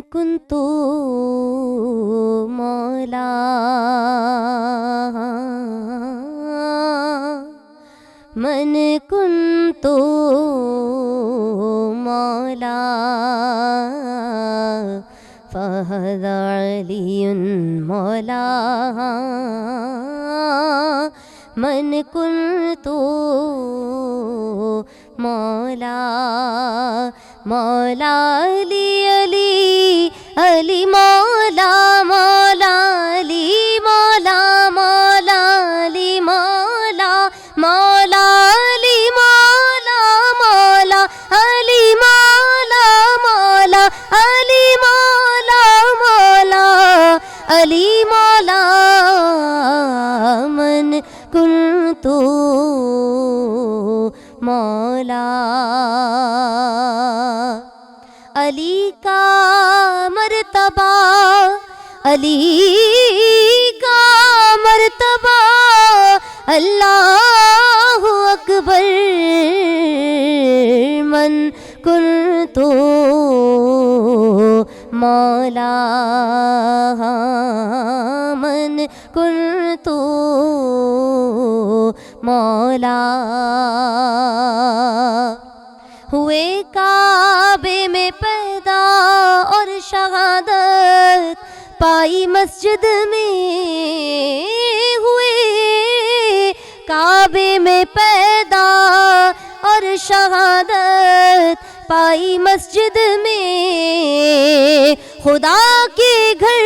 كنت مولا من كنت مولا فهذا علي مولا من كنت مولا مولا علی علی علی مولا مولا علی مولا مولا علی مولا مولا علی مولا مولا علی مولا مولا علی مولا مولا علی مولا من كنت مولا علی کا مرتبہ علی کا مرتبہ اللہ اکبر من کنت مولا من کنت مولا ہوئے کعبے میں پیدا اور شہادت پائی مسجد میں ہوئے کعبے میں پیدا اور شہادت پائی مسجد میں خدا کے گھر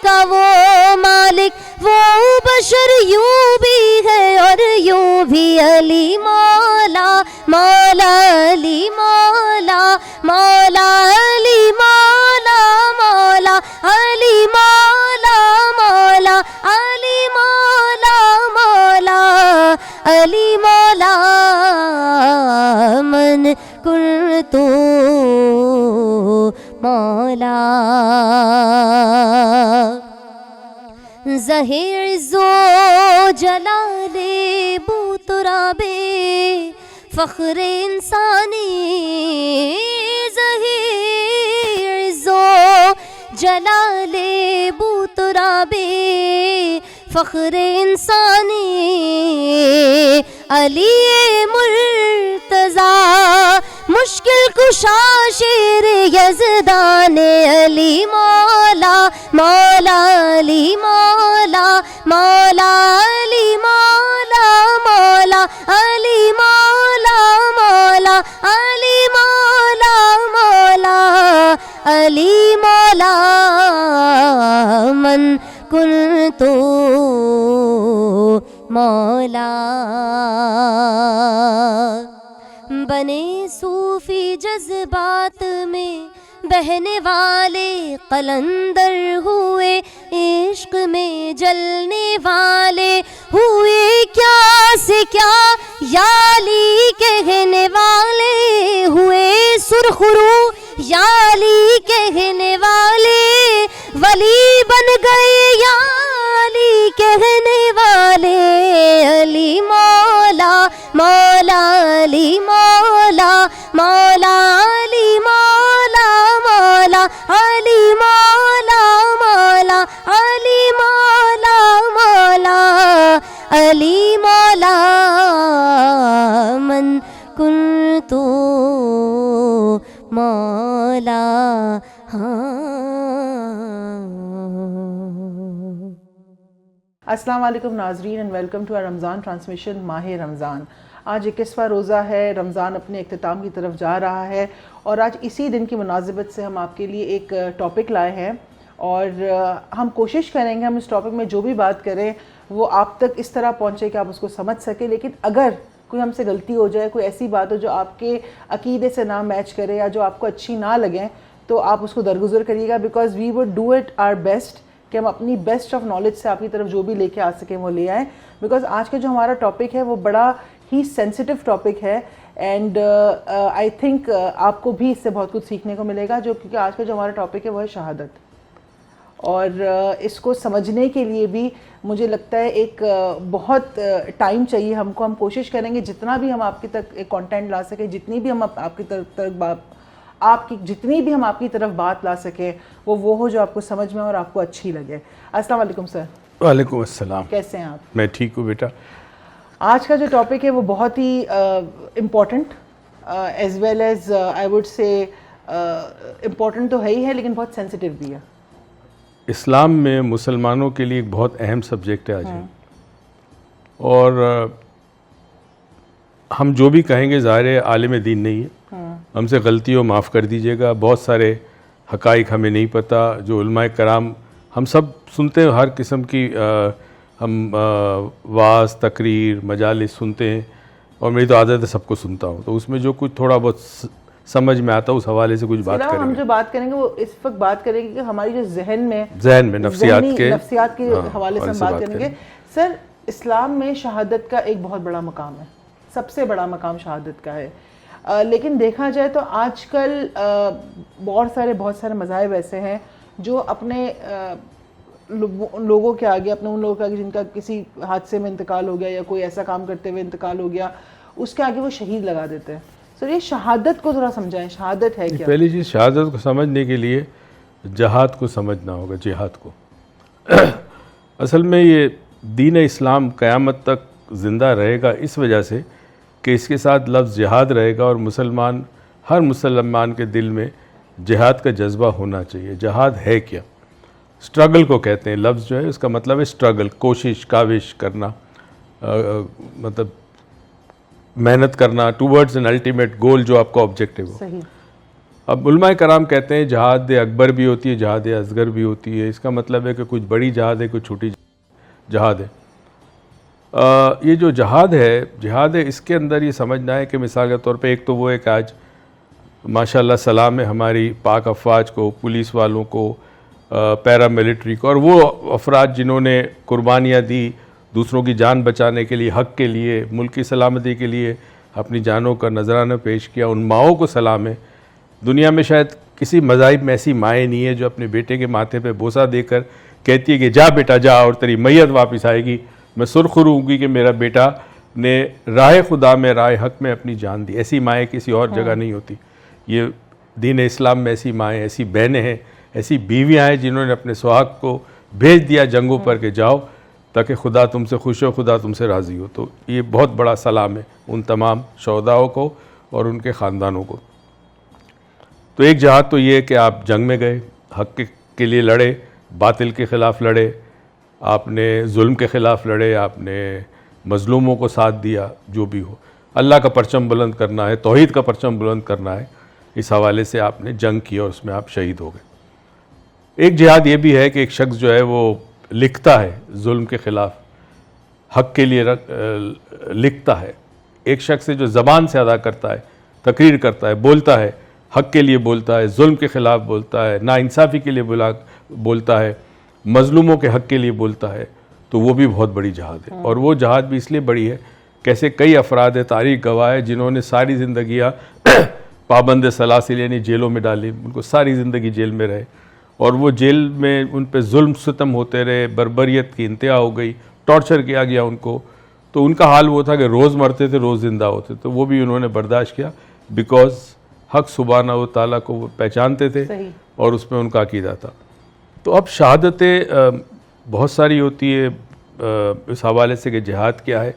کا وہ مالک وہ بشر یوں بھی ہے اور یوں بھی علی مولا مولا علی مولا مولا علی مولا مولا علی مولا مولا علی مولا مولا علی مولا من کنت مولا ظہیر عزو جلال بو تراب فخر انسانی ظہیر عزو جلال بو تراب فخر انسانی علی مرتضیٰ مشکل کشا شیر یزدان علی مولا مولا علی مولا مولا علی مولا مولا علی مولا مولا علی مولا مولا علی مولا من کنت مولا بنے صوفی جذبات میں بہنے والے قلندر ہوئے عشق میں جلنے والے ہوئے کیا سے کیا یالی کہنے والے ہوئے سرخرو یالی کہنے والے ولی بن گئے یالی کہنے والے علی مولا مولا علی مولا مولا علی مولا مولا علی مولا مولا علی مولا مولا علی مولا من کنت مولا السلام علیکم ناظرین and welcome to Ramzan transmission ماہ رمضان. آج 21واں روزہ ہے, رمضان اپنے اختتام کی طرف جا رہا ہے اور آج اسی دن کی مناسبت سے ہم آپ کے لیے ایک ٹاپک لائے ہیں اور ہم کوشش کریں گے ہم اس ٹاپک میں جو بھی بات کریں وہ آپ تک اس طرح پہنچے کہ آپ اس کو سمجھ سکیں, لیکن اگر کوئی ہم سے غلطی ہو جائے, کوئی ایسی بات ہو جو آپ کے عقیدے سے نہ میچ کرے یا جو آپ کو اچھی نہ لگیں تو آپ اس کو درگزر کریے گا, because we would do it our best کہ ہم اپنی بیسٹ آف نالج سے آپ کی طرف جو بھی لے کے آ سکیں وہ لے آئیں, بیکاز آج کا جو ہمارا ٹاپک ہے وہ بڑا ہی سینسٹیو ٹاپک ہے اینڈ آئی تھنک آپ کو بھی اس سے بہت کچھ سیکھنے کو ملے گا, جو کیونکہ آج کا جو ہمارا ٹاپک ہے وہ ہے شہادت. اور اس کو سمجھنے کے لیے بھی مجھے لگتا ہے ایک بہت ٹائم چاہیے ہم کو. ہم کوشش کریں گے جتنا بھی ہم آپ کی تک کانٹینٹ لا سکیں, جتنی بھی ہم آپ کی طرف آپ کی جتنی بھی ہم آپ کی طرف بات لا سکیں وہ ہو جو آپ کو سمجھ میں اور آپ کو اچھی لگے. السلام علیکم سر. وعلیکم السلام. کیسے ہیں آپ؟ میں ٹھیک ہوں بیٹا. آج کا جو ٹاپک ہے وہ بہت ہی important as well as I would say important تو ہے ہی ہے لیکن بہت سینسٹیو بھی ہے. اسلام میں مسلمانوں کے لیے ایک بہت اہم سبجیکٹ ہے آج, اور ہم جو بھی کہیں گے ظاہر ہے عالم دین نہیں ہے, ہم سے غلطی ہو معاف کر دیجیے گا. بہت سارے حقائق ہمیں نہیں پتہ, جو علماء کرام ہم سب سنتے ہیں, ہر قسم کی ہم وعظ تقریر مجالس سنتے ہیں, اور میری تو عادت ہے سب کو سنتا ہوں, تو اس میں جو کچھ تھوڑا بہت سمجھ میں آتا ہے اس حوالے سے کچھ بات کریں گے. ہم جو بات کریں گے وہ اس وقت بات کریں گے کہ ہماری جو ذہن میں نفسیات کے حوالے سے ہم بات کریں گے. سر, اسلام میں شہادت کا ایک بہت بڑا مقام ہے, سب سے بڑا مقام شہادت کا ہے, لیکن دیکھا جائے تو آج کل بہت سارے مذاہب ایسے ہیں جو اپنے لوگوں کے آگے, اپنے ان لوگوں کے آگے جن کا کسی حادثے میں انتقال ہو گیا یا کوئی ایسا کام کرتے ہوئے انتقال ہو گیا, اس کے آگے وہ شہید لگا دیتے ہیں. سر, یہ شہادت کو تھوڑا سمجھائیں, شہادت ہے کیا؟ پہلی چیز, شہادت کو سمجھنے کے لیے جہاد کو سمجھنا ہوگا, جہاد کو. اصل میں یہ دین اسلام قیامت تک زندہ رہے گا اس وجہ سے کہ اس کے ساتھ لفظ جہاد رہے گا, اور ہر مسلمان کے دل میں جہاد کا جذبہ ہونا چاہیے. جہاد ہے کیا؟ اسٹرگل کو کہتے ہیں. لفظ جو ہے اس کا مطلب ہے اسٹرگل, کوشش, کاوش کرنا, مطلب محنت کرنا ٹوورڈز این الٹیمیٹ گول, جو آپ کا آبجیکٹیو ہو. صحیح. اب علماء کرام کہتے ہیں جہاد اکبر بھی ہوتی ہے, جہاد اصغر بھی ہوتی ہے. اس کا مطلب ہے کہ کچھ بڑی جہاد ہے, کچھ چھوٹی جہاد ہے. یہ جو جہاد ہے اس کے اندر یہ سمجھنا ہے کہ مثال کے طور پہ ایک تو وہ ہے کہ آج ماشاءاللہ سلام ہے ہماری پاک افواج کو, پولیس والوں کو, پیرا ملٹری کو, اور وہ افراد جنہوں نے قربانیاں دی دوسروں کی جان بچانے کے لیے, حق کے لیے, ملک کی سلامتی کے لیے اپنی جانوں کا نذرانہ پیش کیا. ان ماؤں کو سلام ہے. دنیا میں شاید کسی مذاہب میں ایسی مائیں نہیں ہے جو اپنے بیٹے کے ماتھے پہ بوسہ دے کر کہتی ہے کہ جا بیٹا جا, اور تیری میت واپس آئے گی, میں سرخرو ہوں گی کہ میرا بیٹا نے راہ خدا میں, راہ حق میں اپنی جان دی. ایسی مائیں کسی اور جگہ نہیں ہوتی. یہ دین اسلام میں ایسی مائیں, ایسی بہنیں ہیں, ایسی بیویاں ہیں جنہوں نے اپنے سہاگ کو بھیج دیا جنگوں پر کہ جاؤ تاکہ خدا تم سے خوش ہو, خدا تم سے راضی ہو. تو یہ بہت بڑا سلام ہے ان تمام شہداؤں کو اور ان کے خاندانوں کو. تو ایک جہاد تو یہ ہے کہ آپ جنگ میں گئے, حق کے لیے لڑے, باطل کے خلاف لڑے, آپ نے ظلم کے خلاف لڑے, آپ نے مظلوموں کو ساتھ دیا, جو بھی ہو. اللہ کا پرچم بلند کرنا ہے, توحید کا پرچم بلند کرنا ہے, اس حوالے سے آپ نے جنگ کی اور اس میں آپ شہید ہو گئے. ایک جہاد یہ بھی ہے کہ ایک شخص جو ہے وہ لکھتا ہے ظلم کے خلاف, حق کے لیے لکھتا ہے. ایک شخص ہے جو زبان سے ادا کرتا ہے, تقریر کرتا ہے, بولتا ہے, حق کے لیے بولتا ہے, ظلم کے خلاف بولتا ہے, ناانصافی کے لیے بولتا ہے, مظلوموں کے حق کے لیے بولتا ہے. تو وہ بھی بہت بڑی جہاد ہے. اور وہ جہاد بھی اس لیے بڑی ہے کیسے کئی افراد تاریخ گواہ ہے جنہوں نے ساری زندگیاں پابند سلاسل یعنی جیلوں میں ڈالی, ان کو ساری زندگی جیل میں رہے, اور وہ جیل میں ان پہ ظلم ستم ہوتے رہے, بربریت کی انتہا ہو گئی, ٹارچر کیا گیا ان کو. تو ان کا حال وہ تھا کہ روز مرتے تھے روز زندہ ہوتے, تو وہ بھی انہوں نے برداشت کیا بیکاز حق سبحانہ و تعالیٰ کو وہ پہچانتے تھے اور اس میں ان کا عقیدہ تھا. تو اب شہادتیں بہت ساری ہوتی ہے اس حوالے سے کہ جہاد کیا ہے,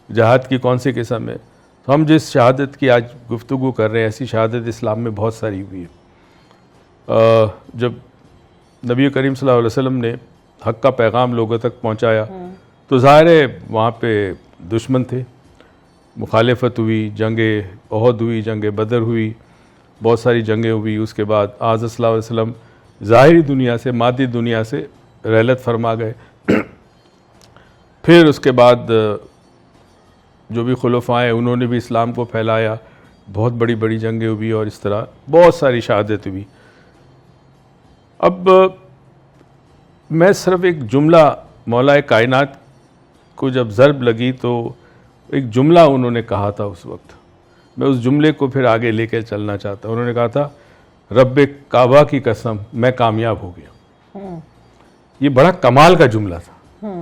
جہاد کی کون سی قسم ہے. تو ہم جس شہادت کی آج گفتگو کر رہے ہیں ایسی شہادت اسلام میں بہت ساری ہوئی ہے. جب نبی کریم صلی اللہ علیہ وسلم نے حق کا پیغام لوگوں تک پہنچایا تو ظاہر ہے وہاں پہ دشمن تھے, مخالفت ہوئی, جنگ احد ہوئی, جنگ بدر ہوئی, بہت ساری جنگیں ہوئی. اس کے بعد آج صلی اللہ علیہ وسلم ظاہری دنیا سے, مادی دنیا سے رحلت فرما گئے. پھر اس کے بعد جو بھی خلفاء ہیں انہوں نے بھی اسلام کو پھیلایا, بہت بڑی بڑی جنگیں ہوئی, اور اس طرح بہت ساری شہادت ہوئی. اب میں صرف ایک جملہ, مولا کائنات کو جب ضرب لگی تو ایک جملہ انہوں نے کہا تھا اس وقت, میں اس جملے کو پھر آگے لے کے چلنا چاہتا ہوں. انہوں نے کہا تھا رب کعبہ کی قسم میں کامیاب ہو گیا. یہ بڑا کمال کا جملہ تھا.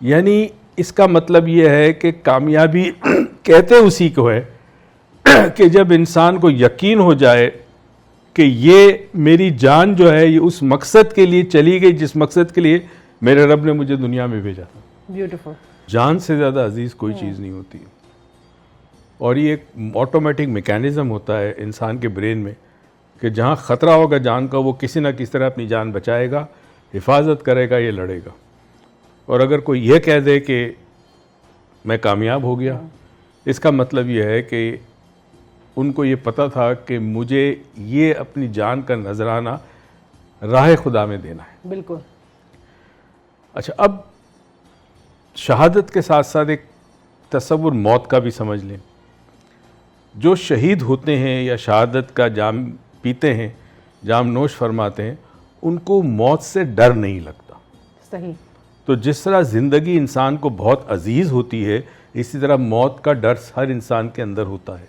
یعنی اس کا مطلب یہ ہے کہ کامیابی کہتے اسی کو ہے کہ جب انسان کو یقین ہو جائے کہ یہ میری جان جو ہے یہ اس مقصد کے لیے چلی گئی جس مقصد کے لیے میرے رب نے مجھے دنیا میں بھیجا تھا. بیوٹیفل. جان سے زیادہ عزیز کوئی چیز نہیں ہوتی. اور یہ ایک آٹومیٹک میکینزم ہوتا ہے انسان کے برین میں کہ جہاں خطرہ ہوگا جان کا وہ کسی نہ کسی طرح اپنی جان بچائے گا, حفاظت کرے گا, یہ لڑے گا. اور اگر کوئی یہ کہہ دے کہ میں کامیاب ہو گیا, اس کا مطلب یہ ہے کہ ان کو یہ پتہ تھا کہ مجھے یہ اپنی جان کا نذرانہ راہ خدا میں دینا ہے. بالکل. اچھا, اب شہادت کے ساتھ ساتھ ایک تصور موت کا بھی سمجھ لیں. جو شہید ہوتے ہیں یا شہادت کا جام پیتے ہیں, جام نوش فرماتے ہیں, ان کو موت سے ڈر نہیں لگتا. صحیح. تو جس طرح زندگی انسان کو بہت عزیز ہوتی ہے, اسی طرح موت کا ڈر ہر انسان کے اندر ہوتا ہے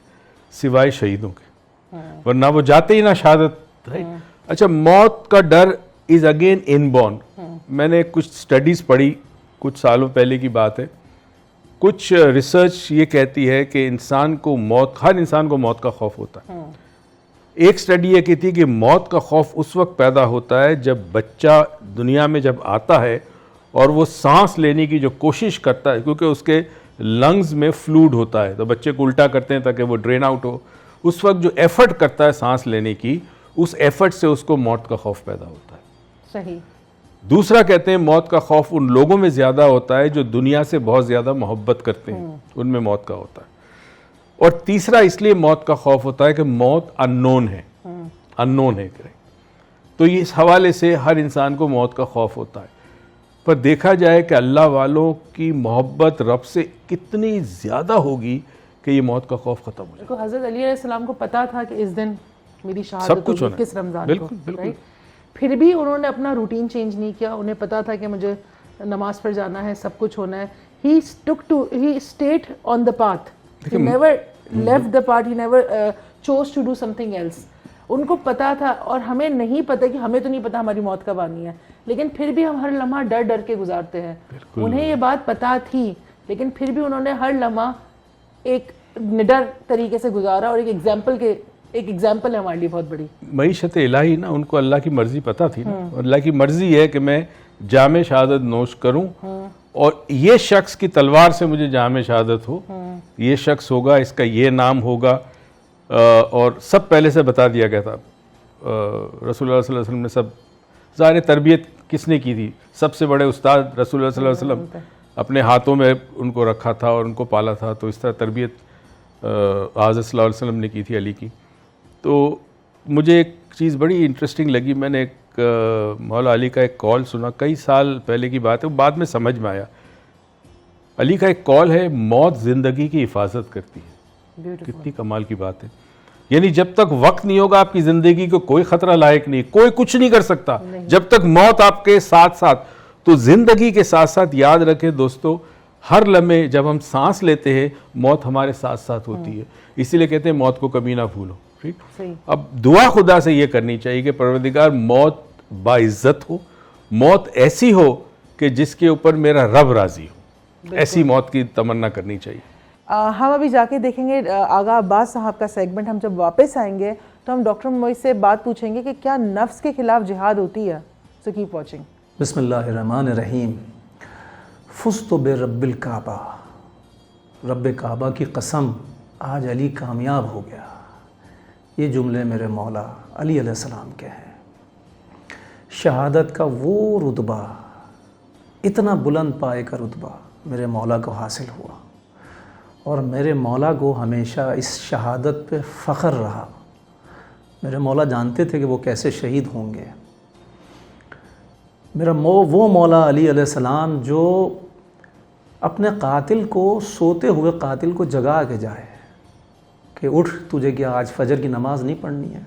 سوائے شہیدوں کے, ورنہ وہ جاتے ہی نہ شہادت. اچھا, موت کا ڈر از اگین ان بورن. میں نے کچھ سٹڈیز پڑھی, کچھ سالوں پہلے کی بات ہے. کچھ ریسرچ یہ کہتی ہے کہ انسان کو موت, ہر انسان کو موت کا خوف ہوتا ہے. ایک سٹڈی یہ کہتی ہے کہ موت کا خوف اس وقت پیدا ہوتا ہے جب بچہ دنیا میں جب آتا ہے اور وہ سانس لینے کی جو کوشش کرتا ہے, کیونکہ اس کے لنگز میں فلوڈ ہوتا ہے, تو بچے کو الٹا کرتے ہیں تاکہ وہ ڈرین آؤٹ ہو. اس وقت جو ایفرٹ کرتا ہے سانس لینے کی, اس ایفرٹ سے اس کو موت کا خوف پیدا ہوتا ہے. صحیح. دوسرا کہتے ہیں موت کا خوف ان لوگوں میں زیادہ ہوتا ہے جو دنیا سے بہت زیادہ محبت کرتے ہیں, ان میں موت کا ہوتا ہے. اور تیسرا اس لیے موت کا خوف ہوتا ہے کہ موت اننون ہے, اننون ہے. تو یہ اس حوالے سے ہر انسان کو موت کا خوف ہوتا ہے. پر دیکھا جائے کہ اللہ والوں کی محبت رب سے کتنی زیادہ ہوگی کہ یہ موت کا خوف ختم ہو جائے. حضرت علی علیہ السلام کو پتا تھا کہ اس دن میری شہادت ہوگی, کس رمضان کو, رائٹ؟ پھر بھی انہوں نے اپنا روٹین چینج نہیں کیا. انہیں پتا تھا کہ مجھے نماز پر جانا ہے, سب کچھ ہونا ہے. he stayed on the path. He never left the path. He never chose to do something else. ان کو پتا تھا, اور ہمیں نہیں پتا, کہ ہمیں تو نہیں پتا ہماری موت کب آنی ہے, لیکن پھر بھی ہم ہر لمحہ ڈر ڈر کے گزارتے ہیں. انہیں یہ بات پتا تھی, لیکن پھر بھی انہوں نے ہر لمحہ ایک نڈر طریقے سے گزارا. اور ایک ایگزامپل ہے ہمارے لیے بہت بڑی. معیشت الہی نا, ان کو اللہ کی مرضی پتا تھی نا, اللہ کی مرضی ہے کہ میں جام شہادت نوش کروں, اور یہ شخص کی تلوار سے مجھے جام شہادت ہو, یہ شخص ہوگا, اس کا یہ نام ہوگا. اور سب پہلے سے بتا دیا گیا تھا. رسول اللہ صلی اللہ علیہ وسلم نے سب, ظاہر تربیت کس نے کی تھی, سب سے بڑے استاد رسول اللہ صلی اللہ علیہ وسلم اپنے ہاتھوں میں ان کو رکھا تھا اور ان کو پالا تھا. تو اس طرح تربیت حضرت صلی اللہ علیہ وسلم نے کی تھی علی کی. تو مجھے ایک چیز بڑی انٹرسٹنگ لگی. میں نے ایک مولا علی کا ایک کال سنا, کئی سال پہلے کی بات ہے, وہ بعد میں سمجھ میں آیا. علی کا ایک کال ہے, موت زندگی کی حفاظت کرتی ہے. کتنی کمال کی بات ہے. یعنی جب تک وقت نہیں ہوگا آپ کی زندگی کو کوئی خطرہ لاحق نہیں, کوئی کچھ نہیں کر سکتا جب تک موت آپ کے ساتھ ساتھ. تو زندگی کے ساتھ ساتھ یاد رکھیں دوستو, ہر لمحے جب ہم سانس لیتے ہیں موت ہمارے ساتھ ساتھ ہوتی ہے. اسی لیے کہتے ہیں موت کو کبھی نہ بھولو. ٹھیک. اب دعا خدا سے یہ کرنی چاہیے کہ پروردگار موت باعزت ہو, موت ایسی ہو کہ جس کے اوپر میرا رب راضی ہو, ایسی موت کی تمنا کرنی چاہیے. ہم ابھی جا کے دیکھیں گے آغا عباس صاحب کا سیگمنٹ. ہم جب واپس آئیں گے تو ہم ڈاکٹر موئی سے بات پوچھیں گے کہ کیا نفس کے خلاف جہاد ہوتی ہے. So keep watching. بسم اللہ الرحمن الرحیم. فزت برب الکعبہ, رب کعبہ کی قسم آج علی کامیاب ہو گیا. یہ جملے میرے مولا علی علیہ السلام کے ہیں. شہادت کا وہ رتبہ, اتنا بلند پائے کا رتبہ میرے مولا کو حاصل ہوا, اور میرے مولا کو ہمیشہ اس شہادت پہ فخر رہا. میرے مولا جانتے تھے کہ وہ کیسے شہید ہوں گے. وہ مولا علی علیہ السلام جو اپنے قاتل کو, سوتے ہوئے قاتل کو جگا کے جائے کہ اٹھ, تجھے کیا آج فجر کی نماز نہیں پڑھنی ہے؟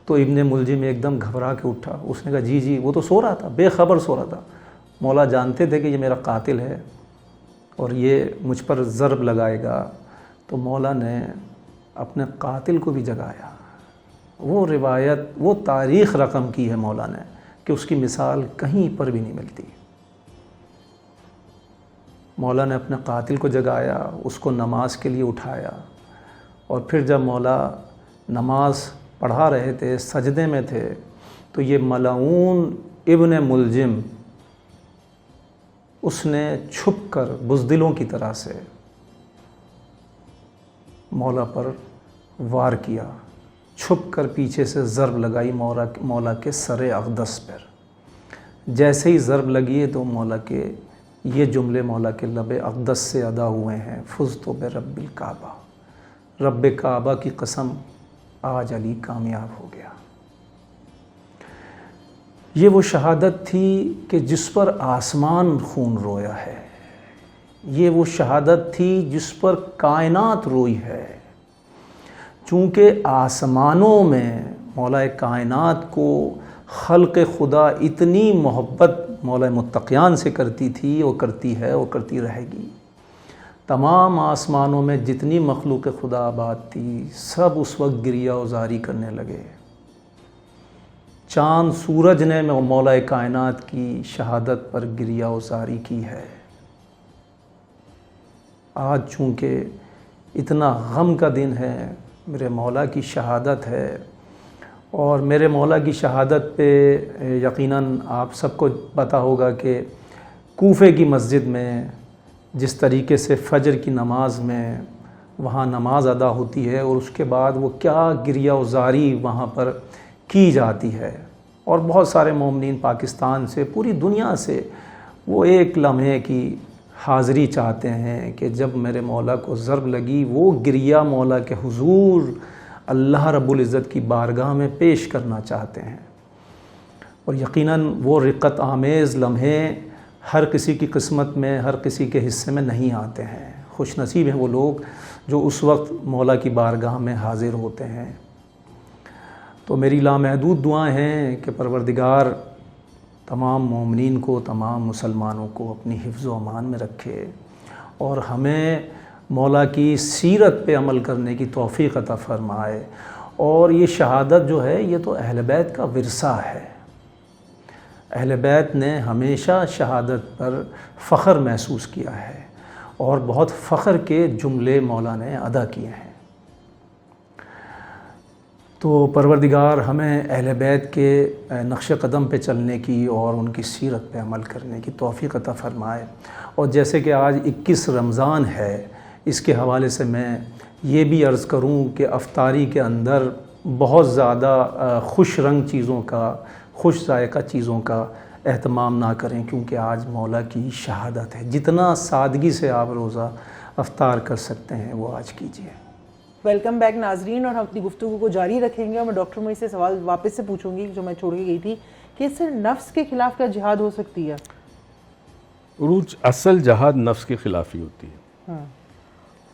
تو ابن ملجم ایک دم گھبرا کے اٹھا. اس نے کہا جی, وہ تو سو رہا تھا, بے خبر سو رہا تھا. مولا جانتے تھے کہ یہ میرا قاتل ہے اور یہ مجھ پر ضرب لگائے گا, تو مولا نے اپنے قاتل کو بھی جگایا. وہ روایت, وہ تاریخ رقم کی ہے مولا نے کہ اس کی مثال کہیں پر بھی نہیں ملتی. مولا نے اپنے قاتل کو جگایا, اس کو نماز کے لیے اٹھایا, اور پھر جب مولا نماز پڑھا رہے تھے، سجدے میں تھے، تو یہ ملعون ابن ملجم اس نے چھپ کر بزدلوں کی طرح سے مولا پر وار کیا، چھپ کر پیچھے سے ضرب لگائی مولا کے سر اقدس پر۔ جیسے ہی ضرب لگی تو مولا کے یہ جملے مولا کے لب اقدس سے ادا ہوئے ہیں، فزت برب الکعبہ، رب کعبہ کی قسم آج علی کامیاب ہو گیا۔ یہ وہ شہادت تھی کہ جس پر آسمان خون رویا ہے، یہ وہ شہادت تھی جس پر کائنات روئی ہے، چونکہ آسمانوں میں مولا کائنات کو خلق خدا اتنی محبت مولا متقیان سے کرتی تھی، وہ کرتی ہے، وہ کرتی رہے گی۔ تمام آسمانوں میں جتنی مخلوق خدا آباد تھی سب اس وقت گریہ وزاری کرنے لگے۔ چاند سورج نے مولا کائنات کی شہادت پر گریہ وزاری کی ہے۔ آج چونکہ اتنا غم کا دن ہے، میرے مولا کی شہادت ہے، اور میرے مولا کی شہادت پہ یقیناً آپ سب کو پتہ ہوگا کہ کوفے کی مسجد میں جس طریقے سے فجر کی نماز میں وہاں نماز ادا ہوتی ہے، اور اس کے بعد وہ کیا گریہ وزاری وہاں پر کی جاتی ہے، اور بہت سارے مومنین پاکستان سے، پوری دنیا سے وہ ایک لمحے کی حاضری چاہتے ہیں کہ جب میرے مولا کو ضرب لگی وہ گریہ مولا کے حضور اللہ رب العزت کی بارگاہ میں پیش کرنا چاہتے ہیں۔ اور یقیناً وہ رقت آمیز لمحے ہر کسی کی قسمت میں، ہر کسی کے حصے میں نہیں آتے ہیں۔ خوش نصیب ہیں وہ لوگ جو اس وقت مولا کی بارگاہ میں حاضر ہوتے ہیں۔ تو میری لامحدود دعائیں ہیں کہ پروردگار تمام مومنین کو، تمام مسلمانوں کو اپنی حفظ و امان میں رکھے، اور ہمیں مولا کی سیرت پہ عمل کرنے کی توفیق عطا فرمائے۔ اور یہ شہادت جو ہے یہ تو اہل بیت کا ورثہ ہے۔ اہل بیت نے ہمیشہ شہادت پر فخر محسوس کیا ہے، اور بہت فخر کے جملے مولا نے ادا کیے ہیں۔ تو پروردگار ہمیں اہل بیت کے نقش قدم پہ چلنے کی اور ان کی سیرت پہ عمل کرنے کی توفیق عطا فرمائے۔ اور جیسے کہ آج 21 رمضان ہے، اس کے حوالے سے میں یہ بھی عرض کروں کہ افطاری کے اندر بہت زیادہ خوش رنگ چیزوں کا، خوش ذائقہ چیزوں کا اہتمام نہ کریں، کیونکہ آج مولا کی شہادت ہے۔ جتنا سادگی سے آپ روزہ افطار کر سکتے ہیں وہ آج کیجیے۔ ویلکم بیک ناظرین، اور ہم اپنی گفتگو کو جاری رکھیں گے، اور میں ڈاکٹر موئی سے سوال واپس سے پوچھوں گی جو میں چھوڑ کے گئی تھی کہ اس سے نفس کے خلاف کیا جہاد ہو سکتی ہے؟ عروج، اصل جہاد نفس کے خلاف ہی ہوتی ہے۔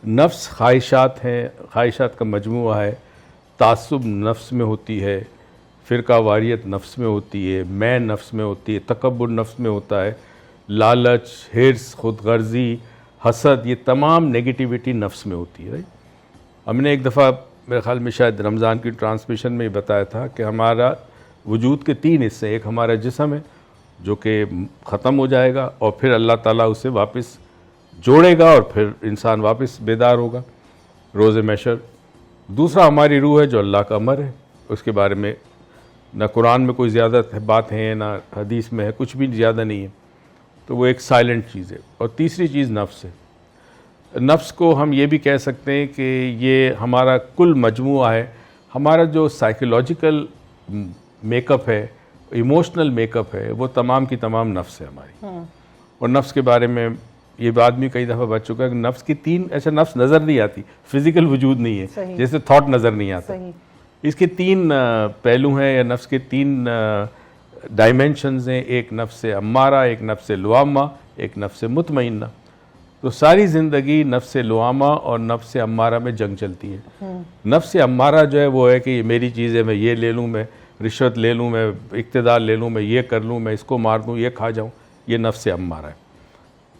نفس خواہشات ہیں، خواہشات کا مجموعہ ہے، تعصب نفس میں ہوتی ہے، فرقہ واریت نفس میں ہوتی ہے، میں نفس میں ہوتی ہے، تکبر نفس میں ہوتا ہے، لالچ، حرص، خود غرضی، حسد، یہ تمام نیگیٹیوٹی نفس میں ہوتی ہے۔ ہم نے ایک دفعہ میرے خیال میں شاید رمضان کی ٹرانسمیشن میں بتایا تھا کہ ہمارا وجود کے 3 حصے، ایک ہمارا جسم ہے جو کہ ختم ہو جائے گا، اور پھر اللہ تعالیٰ اسے واپس جوڑے گا، اور پھر انسان واپس بیدار ہوگا روز محشر۔ دوسرا ہماری روح ہے جو اللہ کا امر ہے، اس کے بارے میں نہ قرآن میں کوئی زیادہ بات ہے نہ حدیث میں ہے، کچھ بھی زیادہ نہیں ہے، تو وہ ایک سائلنٹ چیز ہے۔ اور تیسری چیز نفس ہے۔ نفس کو ہم یہ بھی کہہ سکتے ہیں کہ یہ ہمارا کل مجموعہ ہے، ہمارا جو سائیکولوجیکل میک اپ ہے، ایموشنل میک اپ ہے، وہ تمام کی تمام نفس ہے ہماری۔ اور نفس کے بارے میں یہ بات بھی کئی دفعہ بچ چکا ہے کہ نفس کی 3 ایسا نفس نظر نہیں آتی، فزیکل وجود نہیں ہے، جیسے تھاٹ نظر نہیں آتا۔ اس کے 3 پہلو ہیں، یا نفس کے 3 ڈائمینشنز ہیں، ایک نفس امارہ، ایک نفس لوامہ، ایک نفس مطمئنہ۔ تو ساری زندگی نفس لوامہ اور نفس امارہ میں جنگ چلتی ہے۔ نفس امارہ جو ہے وہ ہے کہ یہ میری چیز ہے، میں یہ لے لوں، میں رشوت لے لوں، میں اقتدار لے لوں، میں یہ کر لوں، میں اس کو مار دوں، یہ کھا جاؤں، یہ نفس امارہ ہے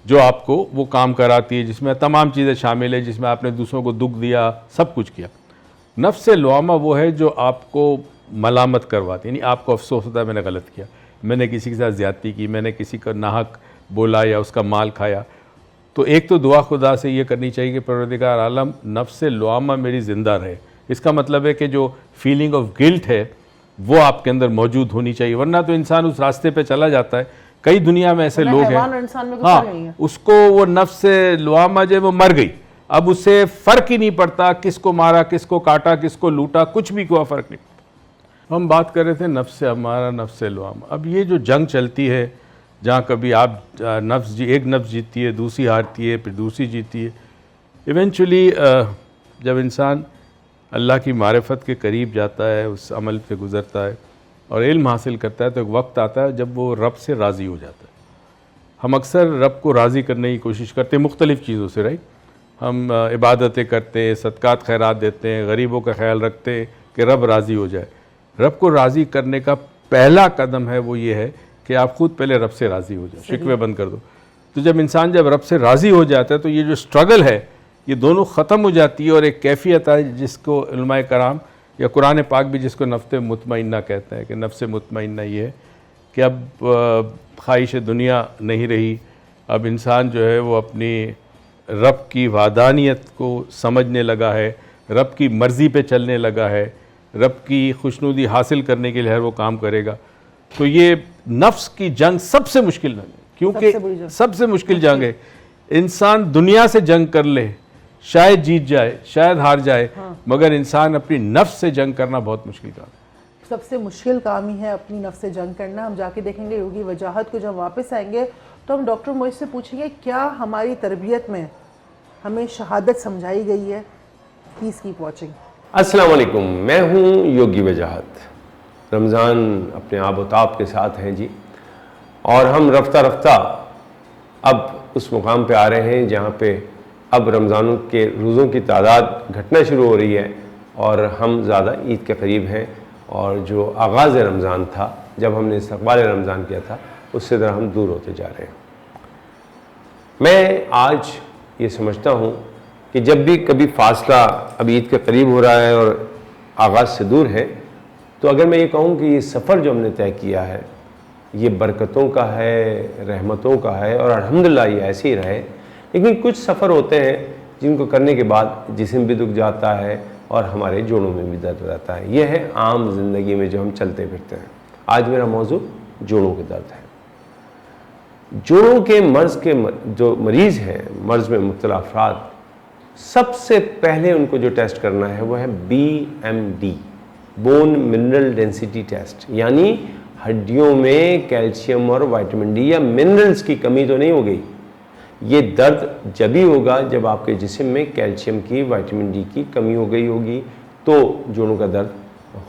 جو آپ کو وہ کام کراتی ہے، جس میں تمام چیزیں شامل ہیں، جس میں آپ نے دوسروں کو دکھ دیا، سب کچھ کیا۔ نفس لوامہ وہ ہے جو آپ کو ملامت کرواتی، یعنی آپ کو افسوس ہوتا ہے میں نے غلط کیا، میں نے کسی کے ساتھ زیادتی کی، میں نے کسی کا ناحق بولا یا اس کا مال کھایا۔ تو ایک تو دعا خدا سے یہ کرنی چاہیے کہ پروردگار عالم نفس لوامہ میری زندہ رہے، اس کا مطلب ہے کہ جو فیلنگ آف گلٹ ہے وہ آپ کے اندر موجود ہونی چاہیے، ورنہ تو انسان اس راستے پہ چلا جاتا ہے. کئی دنیا میں ایسے لوگ ہیں، ہاں اس کو وہ نفس لوامہ جو ہے وہ مر گئی، اب اسے فرق ہی نہیں پڑتا کس کو مارا، کس کو کاٹا، کس کو لوٹا، کچھ بھی کوئی فرق نہیں پڑتا. ہم بات کر رہے تھے نفس ہمارا، نفس لوامہ. اب یہ جو جنگ چلتی ہے جہاں کبھی آپ ایک نفس جیتتی ہے، دوسری ہارتی ہے، پھر دوسری جیتی ہے، ایونچولی جب انسان اللہ کی معرفت کے قریب جاتا ہے، اس عمل پہ گزرتا ہے اور علم حاصل کرتا ہے، تو ایک وقت آتا ہے جب وہ رب سے راضی ہو جاتا ہے. ہم اکثر رب کو راضی کرنے کی کوشش کرتے ہیں مختلف چیزوں سے، رائٹ. ہم عبادتیں کرتے ہیں، صدقات خیرات دیتے ہیں، غریبوں کا خیال رکھتے ہیں کہ رب راضی ہو جائے. رب کو راضی کرنے کا پہلا قدم ہے وہ یہ ہے کہ آپ خود پہلے رب سے راضی ہو جائیں، شکوے بند کر دو. تو جب انسان جب رب سے راضی ہو جاتا ہے تو یہ جو سٹرگل ہے یہ دونوں ختم ہو جاتی ہے، اور ایک کیفیت ہے جس کو علماء کرام یا قرآن پاک بھی جس کو نفس مطمئنہ کہتے ہیں، کہ نفس مطمئنہ یہ ہے کہ اب خواہش دنیا نہیں رہی، اب انسان جو ہے وہ اپنی رب کی وحدانیت کو سمجھنے لگا ہے، رب کی مرضی پہ چلنے لگا ہے، رب کی خوشنودی حاصل کرنے کے لیے ہر وہ کام کرے گا. تو یہ نفس کی جنگ سب سے مشکل جنگ ہے، کیونکہ سب سے مشکل جنگ ہے. انسان دنیا سے جنگ کر لے، شاید جیت جائے، شاید ہار جائے، مگر انسان اپنی نفس سے جنگ کرنا بہت مشکل کام ہے. سب سے مشکل کام ہی ہے اپنی نفس سے جنگ کرنا. ہم جا کے دیکھیں گے یوگی وجاہت کو. جب واپس آئیں گے تو ہم ڈاکٹر مویز سے پوچھیں گے کیا ہماری تربیت میں ہمیں شہادت سمجھائی گئی ہے. Please keep watching. السلام علیکم، میں ہوں یوگی وجاہت. رمضان اپنے آب و تاب کے ساتھ ہیں جی، اور ہم رفتہ رفتہ اب اس مقام پہ آ رہے ہیں جہاں پہ اب رمضانوں کے روزوں کی تعداد گھٹنا شروع ہو رہی ہے اور ہم زیادہ عید کے قریب ہیں، اور جو آغاز رمضان تھا جب ہم نے استقبال رمضان کیا تھا اس سے ذرا ہم دور ہوتے جا رہے ہیں. میں آج یہ سمجھتا ہوں کہ جب بھی کبھی فاصلہ اب عید کے قریب ہو رہا ہے اور آغاز سے دور ہے، تو اگر میں یہ کہوں کہ یہ سفر جو ہم نے طے کیا ہے یہ برکتوں کا ہے، رحمتوں کا ہے، اور الحمدللہ یہ ایسے ہی رہے. لیکن کچھ سفر ہوتے ہیں جن کو کرنے کے بعد جسم بھی دکھ جاتا ہے اور ہمارے جوڑوں میں بھی درد رہتا ہے. یہ ہے عام زندگی میں جو ہم چلتے پھرتے ہیں. آج میرا موضوع جوڑوں کے درد ہے. جوڑوں کے مرض کے جو مریض ہیں، مرض میں مبتلا افراد، سب سے پہلے ان کو جو ٹیسٹ کرنا ہے وہ ہے BMD، bone mineral density test. یعنی ہڈیوں میں کیلشیم اور وائٹامن ڈی یا منرلز کی کمی تو نہیں ہو گئی. یہ درد جبھی ہوگا جب آپ کے جسم میں کیلشیم کی، وائٹامن ڈی کی کمی ہو گئی ہوگی، تو جوڑوں کا درد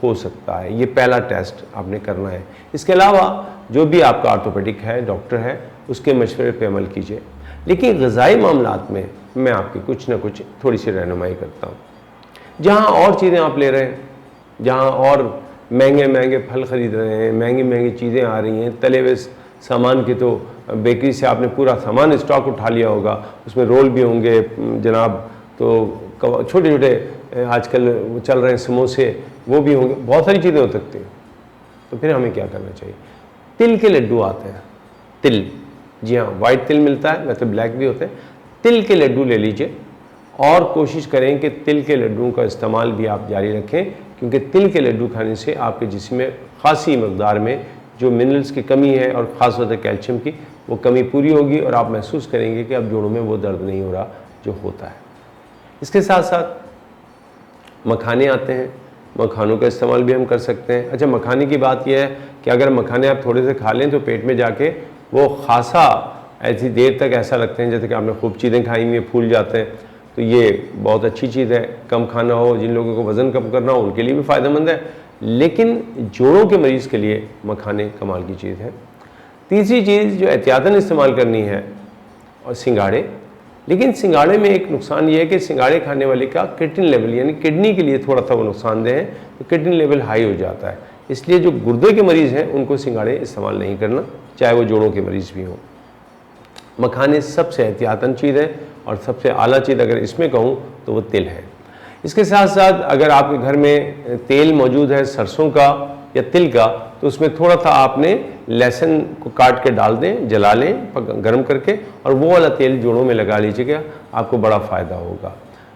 ہو سکتا ہے. یہ پہلا ٹیسٹ آپ نے کرنا ہے. اس کے علاوہ جو بھی آپ کا آرتھوپیڈک ہے، ڈاکٹر ہے، اس کے مشورے پہ عمل کیجیے. لیکن غذائی معاملات میں میں آپ کی کچھ نہ کچھ تھوڑی سی رہنمائی کرتا ہوں. جہاں اور چیزیں آپ لے رہے ہیں، جہاں اور مہنگے مہنگے پھل خرید رہے ہیں، مہنگی مہنگی چیزیں آ رہی ہیں، تلے ہوئے سامان کے، تو بیکری سے آپ نے پورا سامان اسٹاک اٹھا لیا ہوگا، اس میں رول بھی ہوں گے جناب، تو چھوٹے چھوٹے آج کل چل رہے ہیں سموسے، وہ بھی ہوں گے، بہت ساری چیزیں ہو سکتی ہیں. تو پھر ہمیں کیا کرنا چاہیے؟ تل کے لڈو آتے ہیں. تل، جی ہاں، وائٹ تل ملتا ہے، ویسے بلیک بھی ہوتے ہیں. تل کے لڈو لے لیجئے اور کوشش کریں کہ تل کے لڈوں کا استعمال بھی آپ جاری رکھیں، کیونکہ تل کے لڈو کھانے سے آپ کے جسم میں خاصی مقدار میں جو منرلز کی کمی ہے اور خاص طور سے کیلشیم کی، وہ کمی پوری ہوگی اور آپ محسوس کریں گے کہ اب جوڑوں میں وہ درد نہیں ہو رہا جو ہوتا ہے. اس کے ساتھ ساتھ مکھانے آتے ہیں، مکھانوں کا استعمال بھی ہم کر سکتے ہیں. اچھا، مکھانے کی بات یہ ہے کہ اگر مکھانے آپ تھوڑے سے کھا لیں تو پیٹ میں جا کے وہ خاصا ایسی دیر تک ایسا لگتے ہیں جیسے کہ آپ نے خوب چیزیں کھائی ہوئی ہیں، پھول جاتے ہیں. تو یہ بہت اچھی چیز ہے. کم کھانا ہو، جن لوگوں کو وزن کم کرنا ہو، ان کے لیے بھی فائدہ مند ہے. لیکن جوڑوں کے مریض کے لیے مکھانے کمال کی چیز ہے. تیسری چیز جو احتیاطاً استعمال کرنی ہے، اور سنگاڑے. لیکن سنگاڑے میں ایک نقصان یہ ہے کہ سنگاڑے کھانے والے کا کرٹن لیول، یعنی کڈنی کے لیے تھوڑا سا وہ نقصان دہ ہے، تو کڈنی لیول ہائی ہو جاتا ہے. اس لیے جو گردے کے مریض ہیں ان کو سنگاڑے استعمال نہیں کرنا، چاہے وہ جوڑوں کے مریض بھی ہوں. مکھانے سب سے احتیاطاً چیز ہے، اور سب سے اعلیٰ چیز اگر اس میں کہوں تو وہ تل ہے. اس کے ساتھ ساتھ اگر آپ کے گھر میں تیل موجود ہے سرسوں کا یا تل کا، تو اس میں تھوڑا سا آپ نے لہسن کو کاٹ کے ڈال دیں، جلا لیں گرم کر کے، اور وہ والا تیل جوڑوں میں لگا لیجیے گا، آپ کو بڑا فائدہ ہوگا.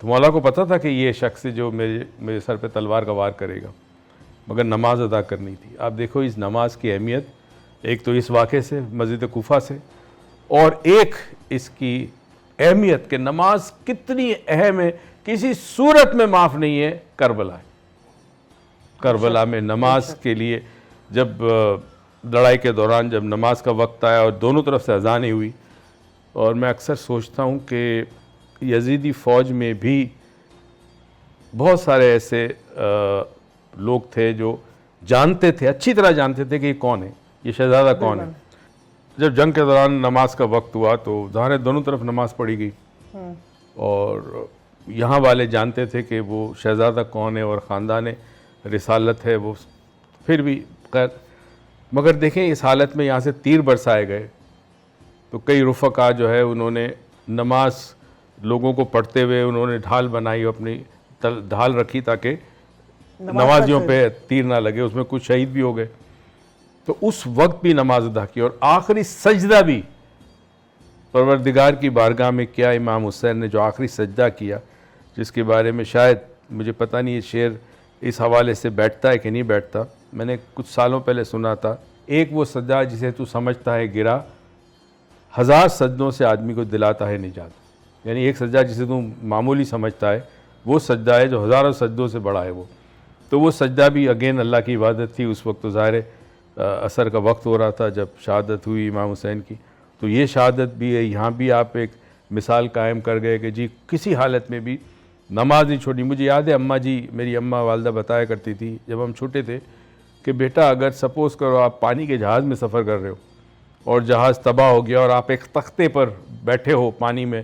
تو مولا کو پتہ تھا کہ یہ شخص جو میرے سر پہ تلوار کا وار کرے گا، مگر نماز ادا کرنی تھی۔ آپ دیکھو اس نماز کی اہمیت، ایک تو اس واقعے سے مسجد کوفہ سے، اور ایک اس کی اہمیت کہ نماز کتنی اہم ہے، کسی صورت میں معاف نہیں ہے، کربلا میں نماز کے لیے جب لڑائی کے دوران جب نماز کا وقت آیا اور دونوں طرف سے اذانیں ہوئی، اور میں اکثر سوچتا ہوں کہ یزیدی فوج میں بھی بہت سارے ایسے لوگ تھے جو جانتے تھے، اچھی طرح جانتے تھے کہ یہ کون ہے، یہ شہزادہ کون ہے۔ جب جنگ کے دوران نماز کا وقت ہوا تو ظاہر ہے دونوں طرف نماز پڑھی گئی، اور یہاں والے جانتے تھے کہ وہ شہزادہ کون ہے اور خاندان رسالت ہے وہ، پھر بھی خیر، مگر دیکھیں اس حالت میں یہاں سے تیر برسائے گئے تو کئی رفقا جو ہے انہوں نے نماز لوگوں کو پڑھتے ہوئے انہوں نے ڈھال بنائی، اپنی ڈھال رکھی تاکہ نمازیوں پہ تیر نہ لگے، اس میں کچھ شہید بھی ہو گئے۔ تو اس وقت بھی نماز ادا کی، اور آخری سجدہ بھی پروردگار کی بارگاہ میں کیا امام حسین نے جو آخری سجدہ کیا، جس کے بارے میں شاید مجھے پتہ نہیں یہ شعر اس حوالے سے بیٹھتا ہے کہ نہیں بیٹھتا، میں نے کچھ سالوں پہلے سنا تھا، ایک وہ سجدہ جسے تو سمجھتا ہے گرا، 1000 سجدوں سے آدمی کو دلاتا ہے نجات۔ یعنی ایک سجدہ جسے تو معمولی سمجھتا ہے وہ سجدہ ہے جو ہزاروں سجدوں سے بڑا ہے وہ، تو وہ سجدہ بھی اگین اللہ کی عبادت تھی۔ اس وقت تو ظاہر عصر کا وقت ہو رہا تھا جب شہادت ہوئی امام حسین کی، تو یہ شہادت بھی ہے، یہاں بھی آپ ایک مثال قائم کر گئے کہ جی کسی حالت میں بھی نماز نہیں چھوڑنی۔ مجھے یاد ہے اماں جی، میری اماں والدہ بتایا کرتی تھی جب ہم چھوٹے تھے کہ بیٹا اگر سپوز کرو آپ پانی کے جہاز میں سفر کر رہے ہو اور جہاز تباہ ہو گیا اور آپ ایک تختے پر بیٹھے ہو پانی میں،